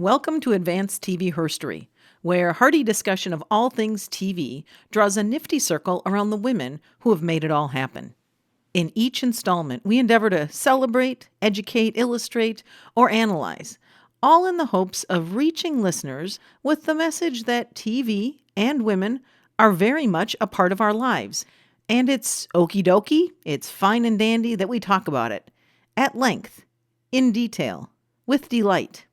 Welcome to Advanced TV Herstory, where hearty discussion of all things TV draws a nifty circle around the women who have made it all happen. In each installment, we endeavor to celebrate, educate, illustrate, or analyze, all in the hopes of reaching listeners with the message that TV and women are very much a part of our lives. And it's okie dokie, it's fine and dandy that we talk about it, at length, in detail, with delight.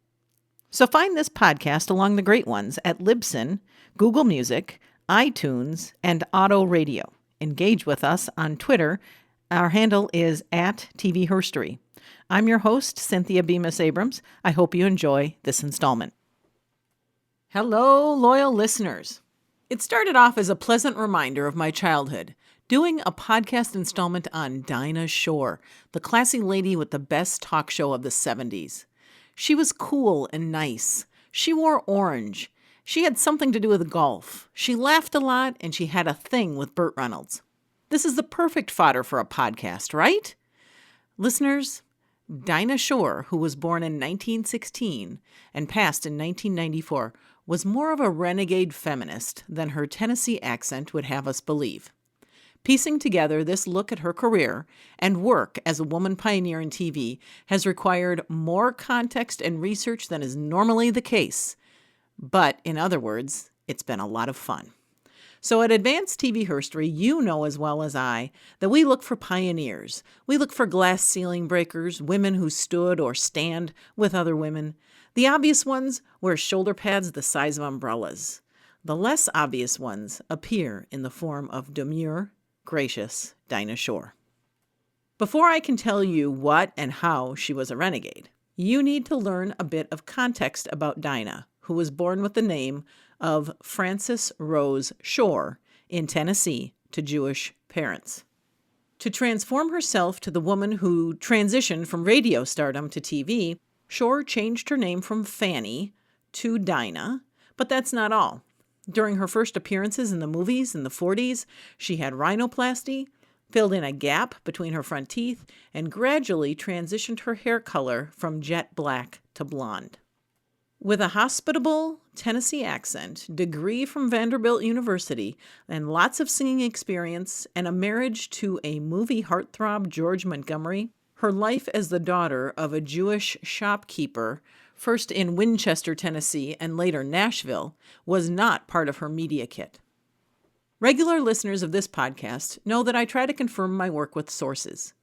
So find this podcast along the great ones at Libsyn, Google Music, iTunes, and Auto Radio. Engage with us on Twitter. Our handle is @TV Herstory. I'm your host, Cynthia Bemis Abrams. I hope you enjoy this installment. Hello, loyal listeners. It started off as a pleasant reminder of my childhood, doing a podcast installment on Dinah Shore, the classy lady with the best talk show of the 70s. She was cool and nice. She wore orange. She had something to do with golf. She laughed a lot, and she had a thing with Burt Reynolds. This is the perfect fodder for a podcast, right? Listeners, Dinah Shore, who was born in 1916 and passed in 1994, was more of a renegade feminist than her Tennessee accent would have us believe. Piecing together this look at her career and work as a woman pioneer in TV has required more context and research than is normally the case. But, in other words, it's been a lot of fun. So at Advanced TV Herstory, you know as well as I that we look for pioneers. We look for glass ceiling breakers, women who stood or stand with other women. The obvious ones wear shoulder pads the size of umbrellas. The less obvious ones appear in the form of demure, gracious Dinah Shore. Before I can tell you what and how she was a renegade, you need to learn a bit of context about Dinah, who was born with the name of Frances Rose Shore in Tennessee to Jewish parents. To transform herself to the woman who transitioned from radio stardom to TV, Shore changed her name from Fanny to Dinah, but that's not all. During her first appearances in the movies in the 40s, she had rhinoplasty, filled in a gap between her front teeth, and gradually transitioned her hair color from jet black to blonde. With a hospitable Tennessee accent, degree from Vanderbilt University, and lots of singing experience, and a marriage to a movie heartthrob, George Montgomery, her life as the daughter of a Jewish shopkeeper, first in Winchester, Tennessee, and later Nashville, was not part of her media kit. Regular listeners of this podcast know that I try to confirm my work with sources.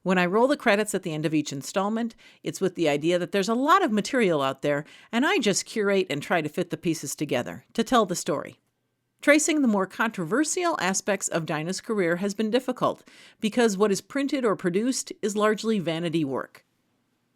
When I roll the credits at the end of each installment, it's with the idea that there's a lot of material out there, and I just curate and try to fit the pieces together to tell the story. Tracing the more controversial aspects of Dinah's career has been difficult because what is printed or produced is largely vanity work.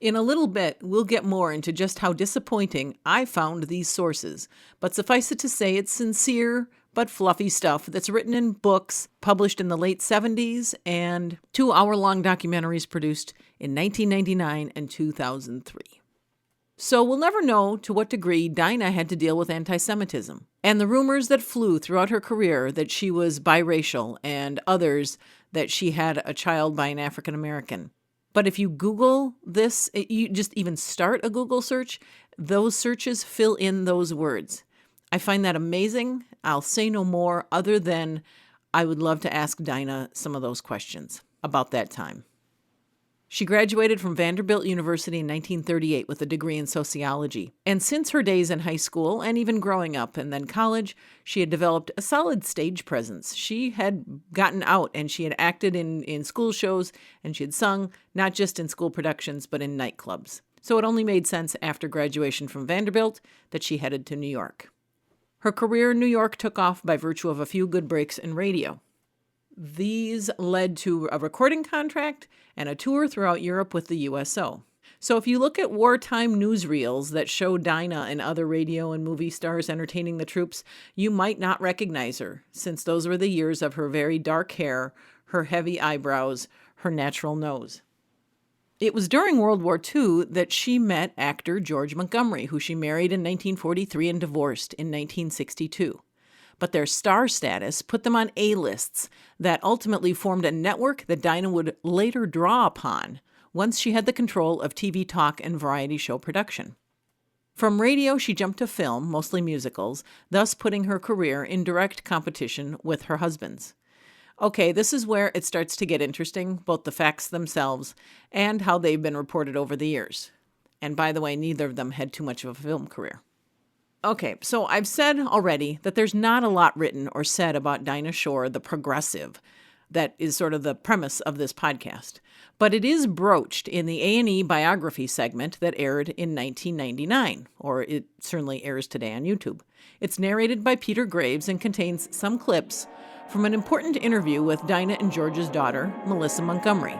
In a little bit, we'll get more into just how disappointing I found these sources, but suffice it to say it's sincere but fluffy stuff that's written in books published in the late 70s and 2-hour-long documentaries produced in 1999 and 2003. So we'll never know to what degree Dinah had to deal with anti-Semitism and the rumors that flew throughout her career that she was biracial and others that she had a child by an African American. But if you Google this, you just even start a Google search, those searches fill in those words. I find that amazing. I'll say no more other than I would love to ask Dinah some of those questions about that time. She graduated from Vanderbilt University in 1938 with a degree in sociology. And since her days in high school and even growing up and then college, she had developed a solid stage presence. She had gotten out and she had acted in school shows and she had sung, not just in school productions, but in nightclubs. So it only made sense after graduation from Vanderbilt that she headed to New York. Her career in New York took off by virtue of a few good breaks in radio. These led to a recording contract and a tour throughout Europe with the USO. So if you look at wartime newsreels that show Dinah and other radio and movie stars entertaining the troops, you might not recognize her, since those were the years of her very dark hair, her heavy eyebrows, her natural nose. It was during World War II that she met actor George Montgomery, who she married in 1943 and divorced in 1962. But their star status put them on A-lists that ultimately formed a network that Dinah would later draw upon once she had the control of TV talk and variety show production. From radio, she jumped to film, mostly musicals, thus putting her career in direct competition with her husband's. Okay, this is where it starts to get interesting, both the facts themselves and how they've been reported over the years. And by the way, neither of them had too much of a film career. Okay, so I've said already that there's not a lot written or said about Dinah Shore, the progressive. That is sort of the premise of this podcast. But it is broached in the A&E biography segment that aired in 1999, or it certainly airs today on YouTube. It's narrated by Peter Graves and contains some clips from an important interview with Dinah and George's daughter, Melissa Montgomery.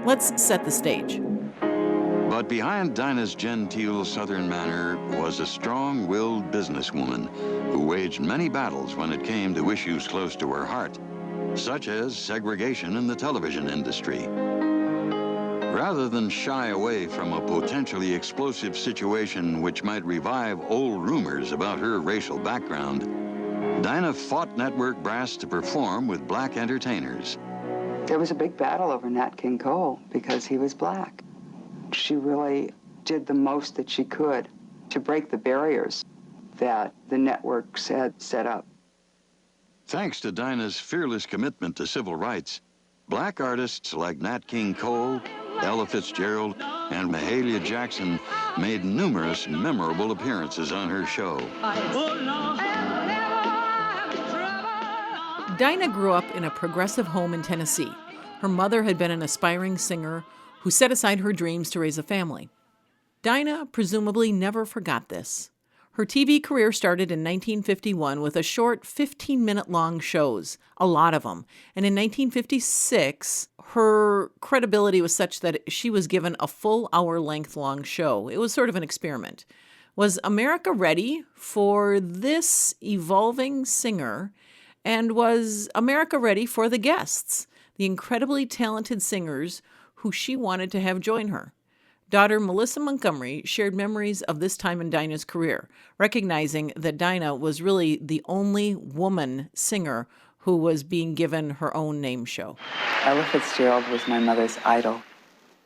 Let's set the stage. But behind Dinah's genteel southern manner was a strong-willed businesswoman who waged many battles when it came to issues close to her heart, such as segregation in the television industry. Rather than shy away from a potentially explosive situation which might revive old rumors about her racial background, Dinah fought network brass to perform with black entertainers. There was a big battle over Nat King Cole because he was black. She really did the most that she could to break the barriers that the networks had set up. Thanks to Dinah's fearless commitment to civil rights, black artists like Nat King Cole, Ella Fitzgerald, and Mahalia Jackson made numerous memorable appearances on her show. Dinah grew up in a progressive home in Tennessee. Her mother had been an aspiring singer who set aside her dreams to raise a family. Dinah presumably never forgot this. Her TV career started in 1951 with a short 15-minute-long shows, a lot of them. And in 1956, her credibility was such that she was given a full hour-length long show. It was sort of an experiment. Was America ready for this evolving singer? And was America ready for the guests, the incredibly talented singers who she wanted to have join her? Daughter Melissa Montgomery shared memories of this time in Dinah's career, recognizing that Dinah was really the only woman singer who was being given her own name show. Ella Fitzgerald was my mother's idol.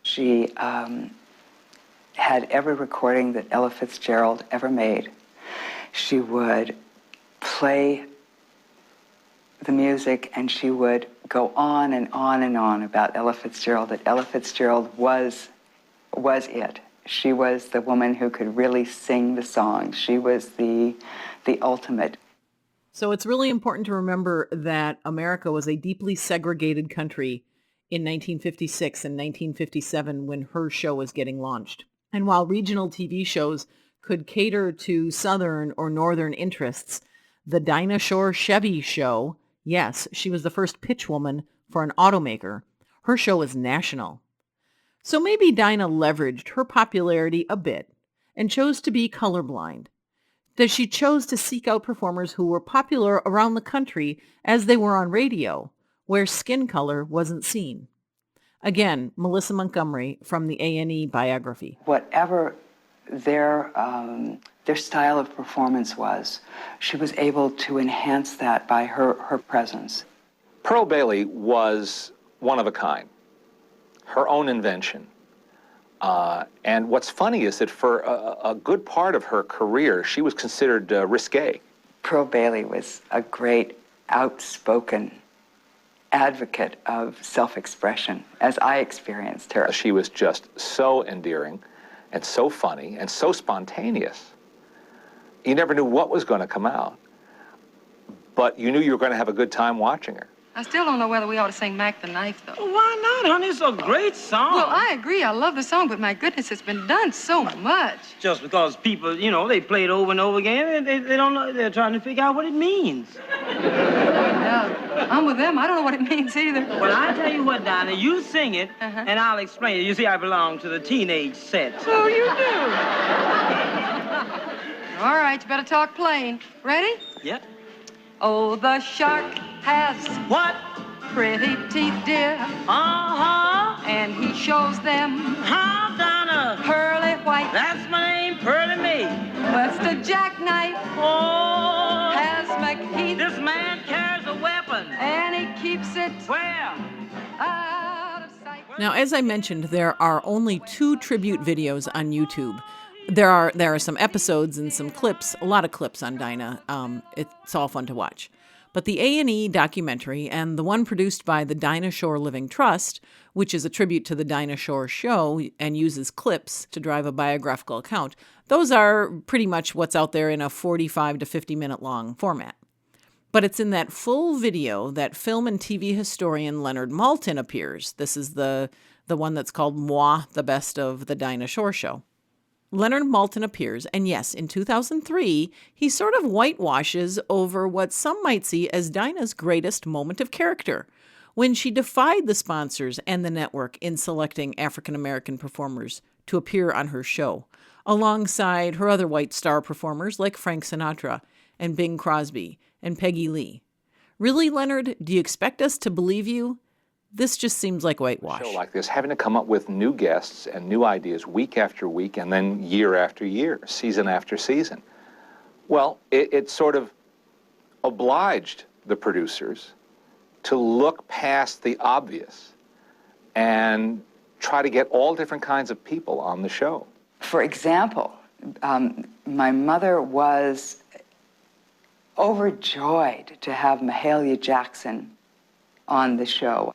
She had every recording that Ella Fitzgerald ever made. She would play the music and she would go on and on and on about Ella Fitzgerald, that Ella Fitzgerald was it. She was the woman who could really sing the songs. She was the ultimate. So it's really important to remember that America was a deeply segregated country in 1956 and 1957 when her show was getting launched. And while regional TV shows could cater to Southern or Northern interests, the Dinah Shore Chevy show, yes, she was the first pitch woman for an automaker. Her show was national. So maybe Dinah leveraged her popularity a bit and chose to be colorblind. That she chose to seek out performers who were popular around the country as they were on radio, where skin color wasn't seen. Again, Melissa Montgomery from the A&E biography. Whatever their style of performance was, she was able to enhance that by her presence. Pearl Bailey was one of a kind, her own invention. And what's funny is that for a good part of her career, she was considered risque. Pearl Bailey was a great, outspoken advocate of self-expression, as I experienced her. She was just so endearing and so funny and so spontaneous. You never knew what was going to come out, but you knew you were going to have a good time watching her. I still don't know whether we ought to sing Mac the Knife, though. Well, why not, honey? It's a great song. Well, I agree. I love the song, but my goodness, it's been done so much. Just because people, they play it over and over again, they don't know. They're trying to figure out what it means. Yeah, I'm with them. I don't know what it means either. Well, I tell you what, Dinah, you sing it, and I'll explain it. You see, I belong to the teenage set. So you do. All right, you better talk plain. Ready? Yep. Oh, the shark has What? pretty teeth, dear, Uh-huh. and he shows them How, Dinah? pearly white. That's my name, Pearly Me. What's the jackknife? Oh, Has McHeath, this man carries a weapon. and he keeps it Where? out of sight. Now, as I mentioned, there are only 2 tribute videos on YouTube. There are some episodes and some clips, a lot of clips on Dinah. It's all fun to watch. But the A&E documentary and the one produced by the Dinah Shore Living Trust, which is a tribute to the Dinah Shore show and uses clips to drive a biographical account, those are pretty much what's out there in a 45 to 50 minute long format. But it's in that full video that film and TV historian Leonard Maltin appears. This is the one that's called Moi, the Best of the Dinah Shore Show. Leonard Maltin appears, and yes, in 2003, he sort of whitewashes over what some might see as Dinah's greatest moment of character, when she defied the sponsors and the network in selecting African-American performers to appear on her show, alongside her other white star performers like Frank Sinatra and Bing Crosby and Peggy Lee. Really, Leonard, do you expect us to believe you? This just seems like whitewash. A show like this, having to come up with new guests and new ideas week after week and then year after year, season after season. Well, it sort of obliged the producers to look past the obvious and try to get all different kinds of people on the show. For example, my mother was overjoyed to have Mahalia Jackson on the show.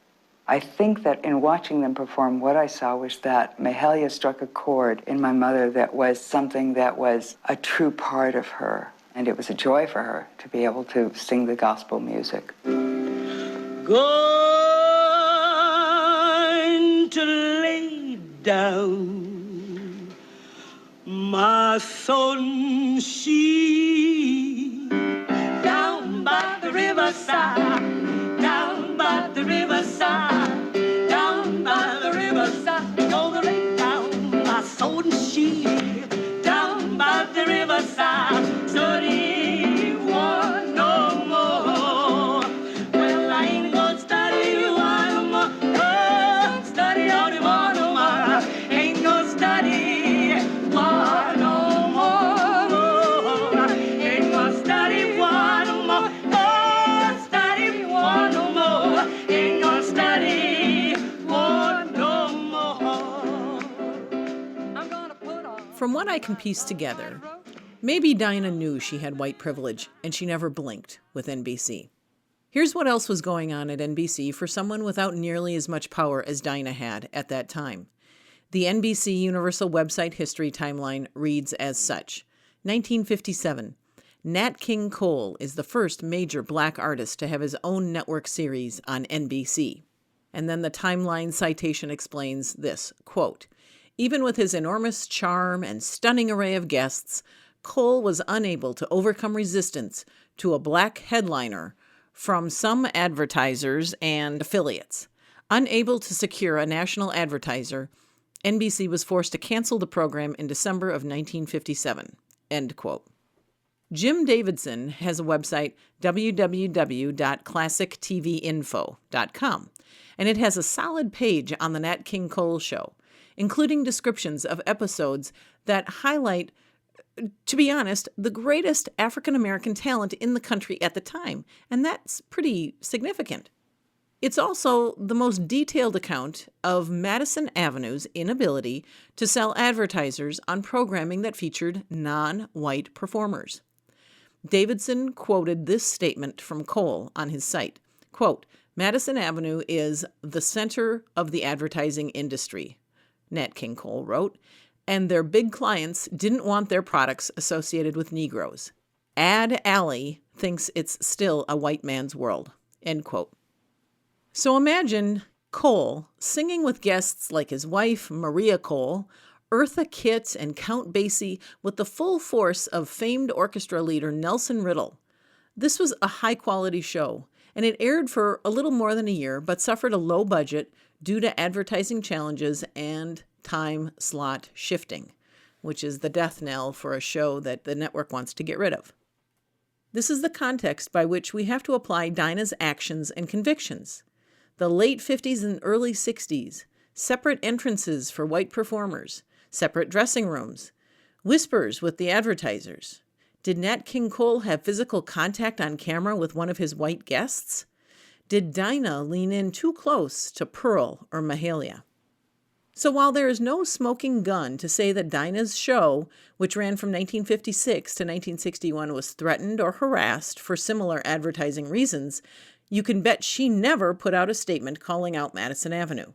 I think that in watching them perform, what I saw was that Mahalia struck a chord in my mother that was something that was a true part of her. And it was a joy for her to be able to sing the gospel music. Going to lay down my son she down by the riverside, down by the riverside, down by the riverside. Gonna lay down my son she down by the riverside. Study one no more. Well, I ain't gonna study one more. Oh, study only one no more. Ain't gonna study one no more. Ain't gonna study one no more. Oh, study one no more. Ain't gonna study one no more. I'm gonna put on. From what I can piece together, maybe Dinah knew she had white privilege and she never blinked with NBC. Here's what else was going on at NBC for someone without nearly as much power as Dinah had at that time. The NBC Universal Website History Timeline reads as such. 1957. Nat King Cole is the first major black artist to have his own network series on NBC. And then the timeline citation explains this, quote, even with his enormous charm and stunning array of guests, Cole was unable to overcome resistance to a black headliner from some advertisers and affiliates. Unable to secure a national advertiser, NBC was forced to cancel the program in December of 1957. End quote. Jim Davidson has a website, www.classictvinfo.com, and it has a solid page on the Nat King Cole show, including descriptions of episodes that highlight, to be honest, the greatest African-American talent in the country at the time, and that's pretty significant. It's also the most detailed account of Madison Avenue's inability to sell advertisers on programming that featured non-white performers. Davidson quoted this statement from Cole on his site, quote, Madison Avenue is the center of the advertising industry, Nat King Cole wrote, and their big clients didn't want their products associated with Negroes. Ad Alley thinks it's still a white man's world, end quote. So imagine Cole singing with guests like his wife, Maria Cole, Eartha Kitt, and Count Basie with the full force of famed orchestra leader Nelson Riddle. This was a high-quality show, and it aired for a little more than a year, but suffered a low budget due to advertising challenges and time slot shifting, which is the death knell for a show that the network wants to get rid of. This is the context by which we have to apply Dinah's actions and convictions. The late 50s and early 60s, separate entrances for white performers, separate dressing rooms, whispers with the advertisers. Did Nat King Cole have physical contact on camera with one of his white guests? Did Dinah lean in too close to Pearl or Mahalia? So while there is no smoking gun to say that Dinah's show, which ran from 1956 to 1961, was threatened or harassed for similar advertising reasons, you can bet she never put out a statement calling out Madison Avenue.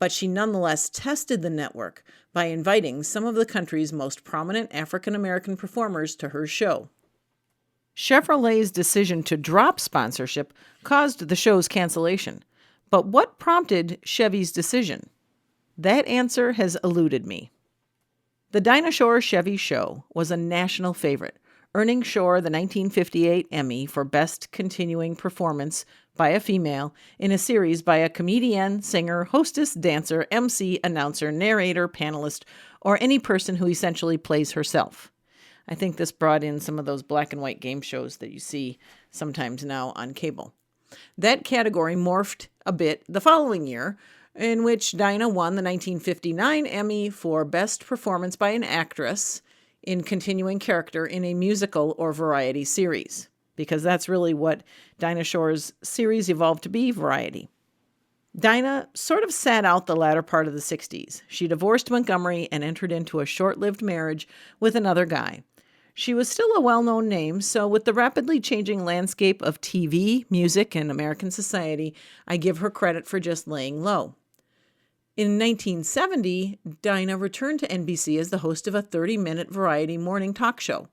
But she nonetheless tested the network by inviting some of the country's most prominent African-American performers to her show. Chevrolet's decision to drop sponsorship caused the show's cancellation. But what prompted Chevy's decision? That answer has eluded me. The Dinah Shore Chevy Show was a national favorite, earning Shore the 1958 Emmy for Best Continuing Performance by a Female in a series by a comedian, singer, hostess, dancer, MC, announcer, narrator, panelist, or any person who essentially plays herself. I think this brought in some of those black and white game shows that you see sometimes now on cable. That category morphed a bit the following year, in which Dinah won the 1959 Emmy for Best Performance by an Actress in Continuing Character in a Musical or Variety Series, because that's really what Dinah Shore's series evolved to be, variety. Dinah sort of sat out the latter part of the 60s. She divorced Montgomery and entered into a short-lived marriage with another guy. She was still a well-known name, so with the rapidly changing landscape of TV, music, and American society, I give her credit for just laying low. In 1970, Dinah returned to NBC as the host of a 30-minute variety morning talk show.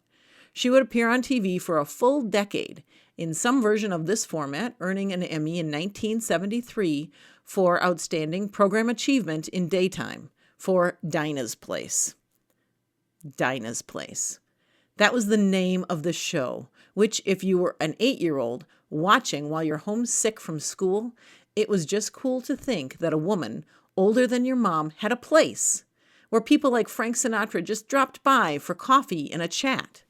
She would appear on TV for a full decade in some version of this format, earning an Emmy in 1973 for Outstanding Program Achievement in Daytime for Dinah's Place. Dinah's Place. That was the name of the show, which if you were an 8-year-old watching while you're homesick from school, it was just cool to think that a woman older than your mom had a place where people like Frank Sinatra just dropped by for coffee and a chat.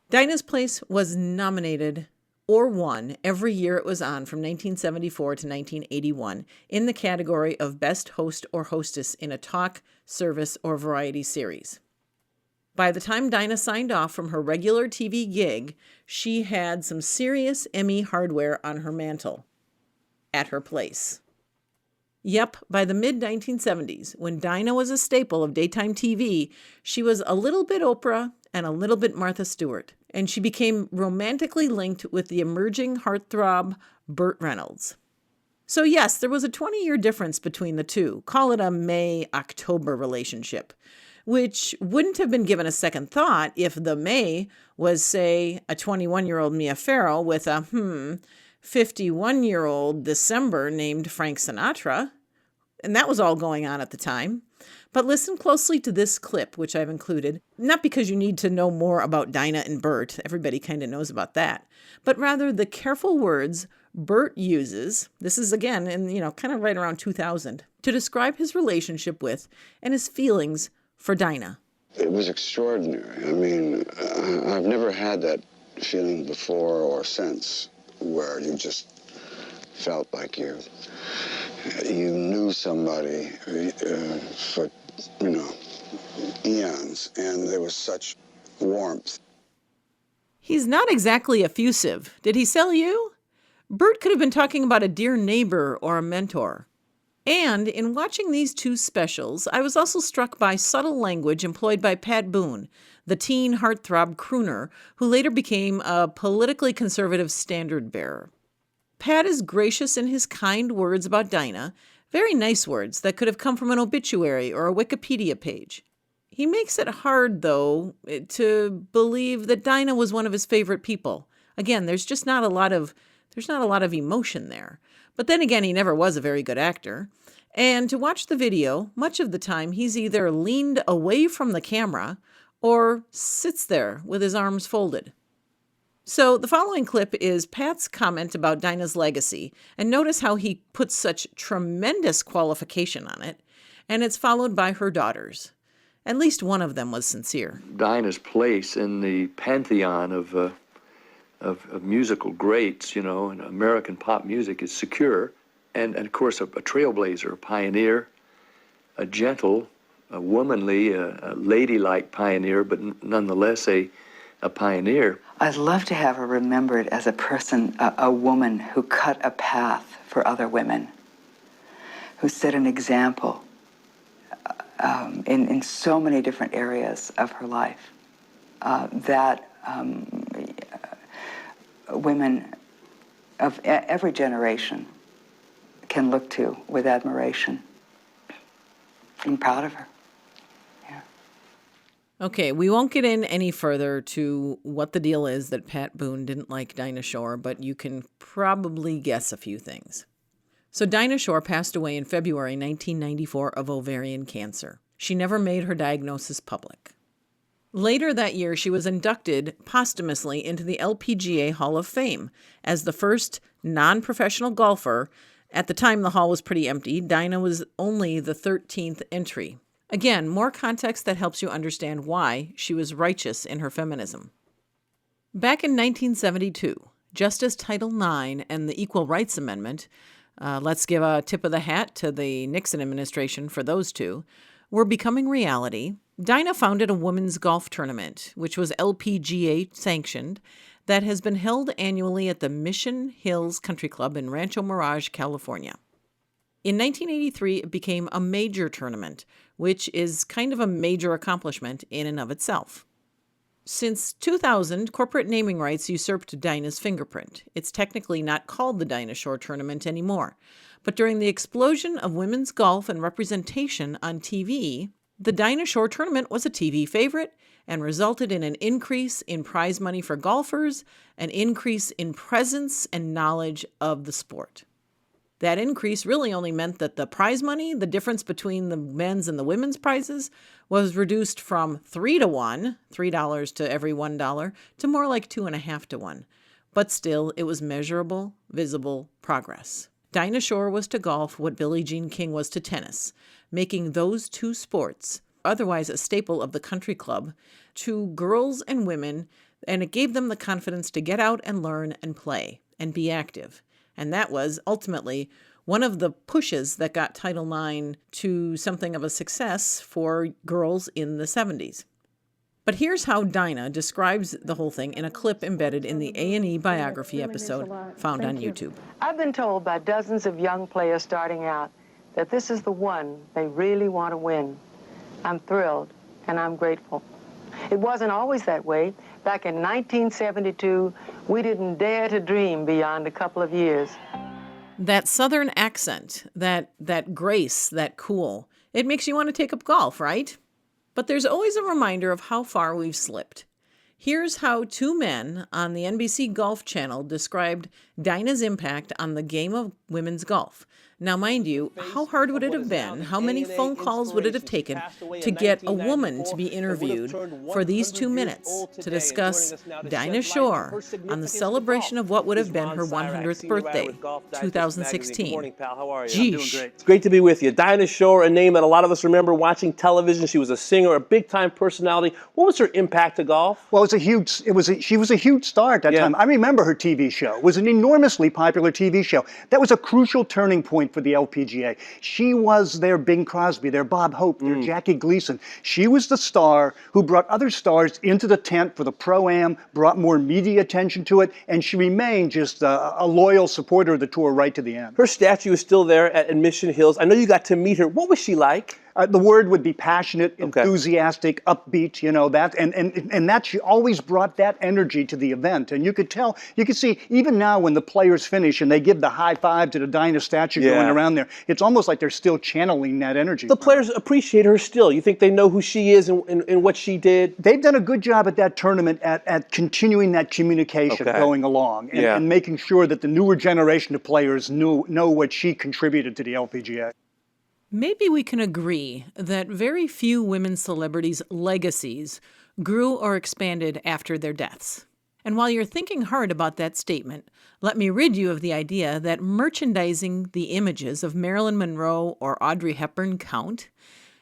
Dinah's Place was nominated or won every year it was on from 1974 to 1981 in the category of Best Host or Hostess in a Talk, Service, or Variety Series. By the time Dinah signed off from her regular TV gig, she had some serious Emmy hardware on her mantle at her place. Yep, by the mid-1970s, when Dinah was a staple of daytime TV, she was a little bit Oprah and a little bit Martha Stewart, and she became romantically linked with the emerging heartthrob Burt Reynolds. So yes, there was a 20-year difference between the two. Call it a May-October relationship, which wouldn't have been given a second thought if the May was, say, a 21-year-old Mia Farrow with a 51-year-old December named Frank Sinatra, and that was all going on at the time. But listen closely to this clip, which I've included, not because you need to know more about Dinah and Burt, everybody kind of knows about that, but rather the careful words Burt uses, this is again in, kind of right around 2000, to describe his relationship with and his feelings for Dinah. It was extraordinary. I mean, I've never had that feeling before or since, where you just felt like you knew somebody for, eons, and there was such warmth. He's not exactly effusive. Did he sell you? Burt could have been talking about a dear neighbor or a mentor. And in watching these two specials, I was also struck by subtle language employed by Pat Boone, the teen heartthrob crooner who later became a politically conservative standard bearer. Pat is gracious in his kind words about Dinah, very nice words that could have come from an obituary or a Wikipedia page. He makes it hard, though, to believe that Dinah was one of his favorite people. Again, there's not a lot of emotion there. But then again, he never was a very good actor. And to watch the video, much of the time he's either leaned away from the camera or sits there with his arms folded. So the following clip is Pat's comment about Dinah's legacy, and notice how he puts such tremendous qualification on it, and it's followed by her daughters. At least one of them was sincere. Dinah's place in the pantheon of musical greats, in American pop music is secure, and of course a trailblazer, a pioneer, a gentle, a womanly, a ladylike pioneer, but nonetheless a pioneer. I'd love to have her remembered as a person, a woman who cut a path for other women, who set an example in so many different areas of her life that women of every generation can look to with admiration. I'm proud of her. Yeah. Okay, we won't get in any further to what the deal is that Pat Boone didn't like Dinah Shore, but you can probably guess a few things. So Dinah Shore passed away in February 1994 of ovarian cancer. She never made her diagnosis public. Later that year, she was inducted posthumously into the LPGA Hall of Fame as the first non-professional golfer. At the time, the hall was pretty empty. Dinah was only the 13th entry. Again, more context that helps you understand why she was righteous in her feminism. Back in 1972, just as Title IX and the Equal Rights Amendment, let's give a tip of the hat to the Nixon administration for those two, were becoming reality, Dinah founded a women's golf tournament, which was LPGA sanctioned, that has been held annually at the Mission Hills Country Club in Rancho Mirage, California. In 1983, it became a major tournament, which is kind of a major accomplishment in and of itself. Since 2000, corporate naming rights usurped Dinah's fingerprint. It's technically not called the Dinah Shore Tournament anymore. But during the explosion of women's golf and representation on TV, the Dinah Shore Tournament was a TV favorite and resulted in an increase in prize money for golfers, an increase in presence and knowledge of the sport. That increase really only meant that the prize money, the difference between the men's and the women's prizes, was reduced from 3 to 1, $3 to every $1, to more like 2.5 to 1. But still, it was measurable, visible progress. Dinah Shore was to golf what Billie Jean King was to tennis, making those two sports, otherwise a staple of the country club, to girls and women, and it gave them the confidence to get out and learn and play and be active. And that was ultimately one of the pushes that got Title IX to something of a success for girls in the 70s. But here's how Dinah describes the whole thing in a clip embedded in the A&E biography episode found on YouTube. I've been told by dozens of young players starting out that this is the one they really want to win. I'm thrilled and I'm grateful. It wasn't always that way. Back in 1972, we didn't dare to dream beyond a couple of years. That southern accent, that grace, that cool, it makes you want to take up golf, right? But there's always a reminder of how far we've slipped. Here's how two men on the NBC Golf Channel described Dinah's impact on the game of women's golf. Now, mind you, how hard would it have been, how many phone calls would it have taken to get a woman to be interviewed for these 2 minutes to discuss Dinah Shore on the celebration of what would have been her 100th birthday, 2016? Geesh. It's great to be with you. Dinah Shore, a name that a lot of us remember watching television. She was a singer, a big-time personality. What was her impact to golf? Well, she was a huge star at that time. I remember her TV show. It was an enormously popular TV show. That was a crucial turning point for the LPGA. She was their Bing Crosby, their Bob Hope, their Jackie Gleason. She was the star who brought other stars into the tent for the Pro-Am, brought more media attention to it, and she remained just a loyal supporter of the tour right to the end. Her statue is still there at Mission Hills. I know you got to meet her. What was she like? The word would be passionate, enthusiastic, upbeat, that, and that she always brought that energy to the event. And you could tell, you could see, even now when the players finish and they give the high five to the Dinah statue going around there, it's almost like they're still channeling that energy. The players appreciate her still. You think they know who she is and what she did? They've done a good job at that tournament at continuing that communication going along and making sure that the newer generation of players know what she contributed to the LPGA. Maybe we can agree that very few women celebrities' legacies grew or expanded after their deaths. And while you're thinking hard about that statement, let me rid you of the idea that merchandising the images of Marilyn Monroe or Audrey Hepburn count,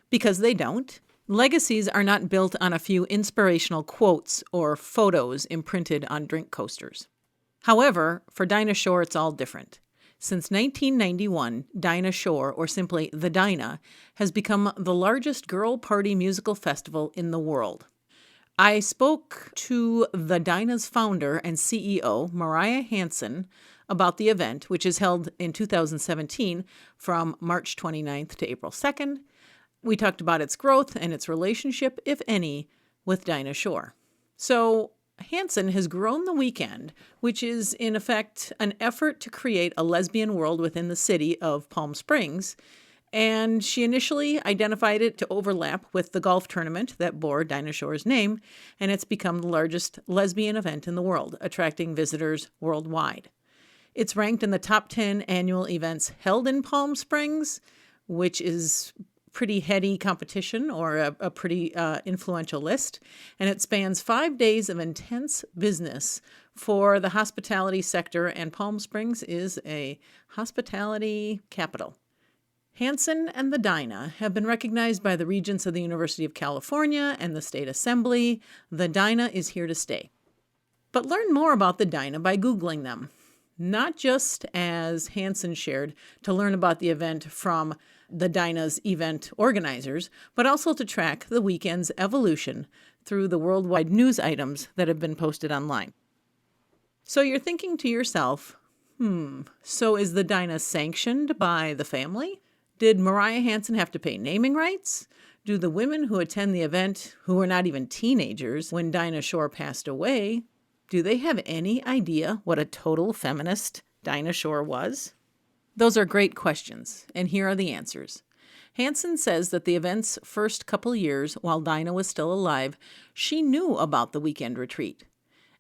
because they don't. Legacies are not built on a few inspirational quotes or photos imprinted on drink coasters. However, for Dinah Shore, it's all different. Since 1991, Dinah Shore, or simply The Dinah, has become the largest girl party musical festival in the world. I spoke to The Dinah's founder and CEO, Mariah Hansen, about the event, which is held in 2017 from March 29th to April 2nd. We talked about its growth and its relationship, if any, with Dinah Shore. So Hansen has grown the weekend, which is in effect an effort to create a lesbian world within the city of Palm Springs. And she initially identified it to overlap with the golf tournament that bore Dinah Shore's name, and it's become the largest lesbian event in the world, attracting visitors worldwide. It's ranked in the top 10 annual events held in Palm Springs, which is pretty heady competition, or a pretty influential list. And it spans 5 days of intense business for the hospitality sector, and Palm Springs is a hospitality capital. Hansen and the Dinah have been recognized by the Regents of the University of California and the State Assembly. The Dinah is here to stay. But learn more about the Dinah by Googling them. Not just, as Hansen shared, to learn about the event from the Dinah's event organizers, but also to track the weekend's evolution through the worldwide news items that have been posted online. So you're thinking to yourself, so is the Dinah sanctioned by the family? Did Mariah Hansen have to pay naming rights? Do the women who attend the event, who were not even teenagers when Dinah Shore passed away, do they have any idea what a total feminist Dinah Shore was? Those are great questions, and here are the answers. Hansen says that the event's first couple years, while Dinah was still alive, she knew about the weekend retreat.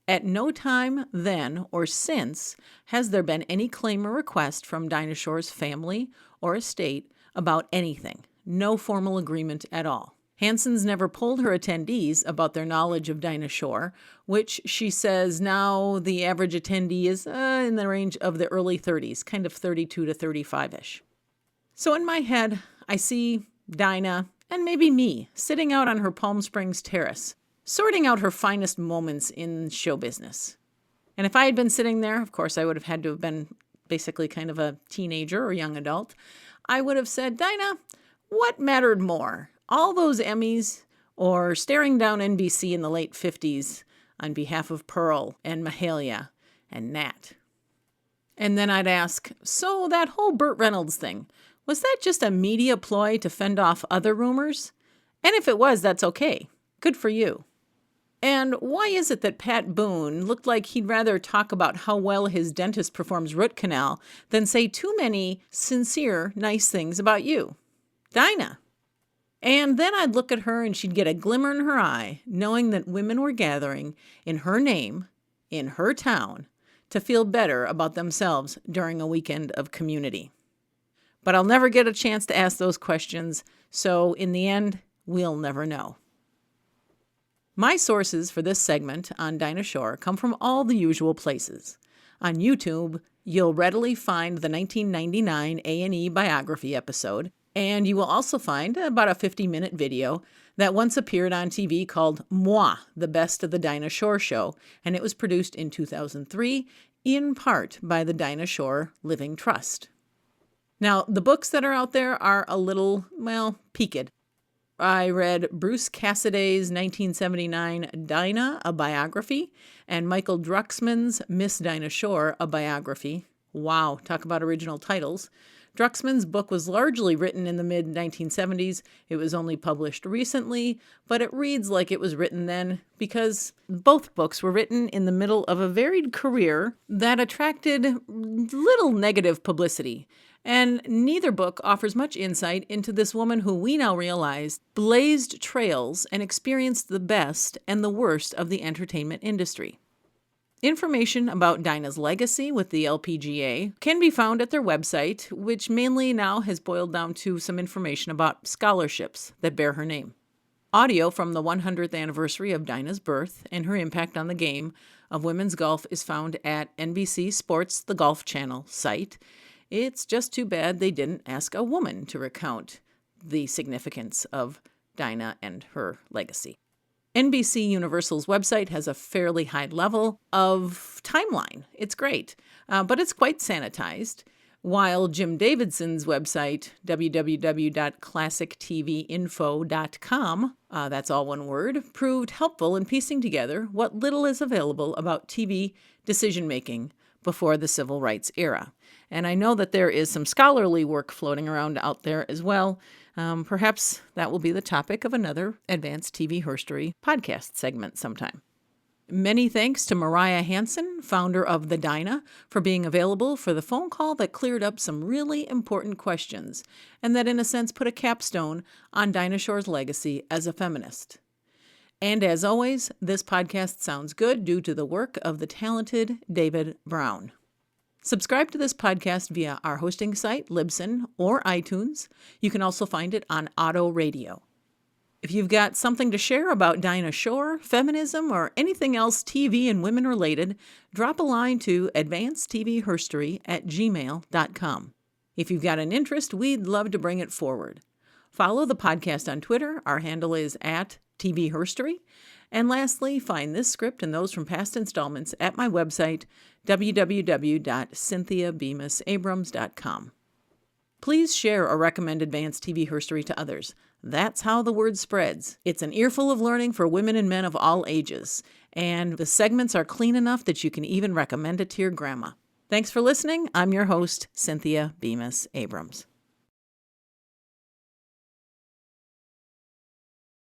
At no time then or since has there been any claim or request from Dinah Shore's family or estate about anything. No formal agreement at all. Hansen's never polled her attendees about their knowledge of Dinah Shore, which she says now the average attendee is in the range of the early 30s, kind of 32 to 35-ish. So in my head, I see Dinah, and maybe me, sitting out on her Palm Springs terrace, sorting out her finest moments in show business. And if I had been sitting there, of course I would have had to have been basically kind of a teenager or young adult, I would have said, Dinah, what mattered more? All those Emmys, or staring down NBC in the late 50s on behalf of Pearl and Mahalia and Nat? And then I'd ask, so that whole Burt Reynolds thing, was that just a media ploy to fend off other rumors? And if it was, that's okay. Good for you. And why is it that Pat Boone looked like he'd rather talk about how well his dentist performs root canal than say too many sincere, nice things about you? Dinah. And then I'd look at her and she'd get a glimmer in her eye, knowing that women were gathering in her name, in her town, to feel better about themselves during a weekend of community. But I'll never get a chance to ask those questions, so in the end, we'll never know. My sources for this segment on Dinah Shore come from all the usual places. On YouTube, you'll readily find the 1999 A&E biography episode, and you will also find about a 50-minute video that once appeared on TV called Moi, the Best of the Dinah Shore Show, and it was produced in 2003, in part by the Dinah Shore Living Trust. Now, the books that are out there are a little, peaked. I read Bruce Cassiday's 1979 Dinah, a biography, and Michael Drucksmann's Miss Dinah Shore, a biography. Wow, talk about original titles. Drucksmann's book was largely written in the mid-1970s. It was only published recently, but it reads like it was written then because both books were written in the middle of a varied career that attracted little negative publicity. And neither book offers much insight into this woman who we now realize blazed trails and experienced the best and the worst of the entertainment industry. Information about Dinah's legacy with the LPGA can be found at their website, which mainly now has boiled down to some information about scholarships that bear her name. Audio from the 100th anniversary of Dinah's birth and her impact on the game of women's golf is found at NBC Sports The Golf Channel site. It's just too bad they didn't ask a woman to recount the significance of Dinah and her legacy. NBC Universal's website has a fairly high level of timeline. It's great, but it's quite sanitized. While Jim Davidson's website, www.classictvinfo.com, that's all one word, proved helpful in piecing together what little is available about TV decision-making before the civil rights era. And I know that there is some scholarly work floating around out there as well. Perhaps that will be the topic of another Advanced TV Herstory podcast segment sometime. Many thanks to Mariah Hansen, founder of The Dinah, for being available for the phone call that cleared up some really important questions and that, in a sense, put a capstone on Dinah Shore's legacy as a feminist. And as always, this podcast sounds good due to the work of the talented David Brown. Subscribe to this podcast via our hosting site, Libsyn, or iTunes. You can also find it on Auto Radio. If you've got something to share about Dinah Shore, feminism, or anything else TV and women related, drop a line to advancedtvherstory@gmail.com. If you've got an interest, we'd love to bring it forward. Follow the podcast on Twitter. Our handle is @TVHerstory. And lastly, find this script and those from past installments at my website, www.cynthiabemisabrams.com. Please share or recommend Advanced TV Herstory to others. That's how the word spreads. It's an earful of learning for women and men of all ages, and the segments are clean enough that you can even recommend it to your grandma. Thanks for listening. I'm your host, Cynthia Bemis Abrams.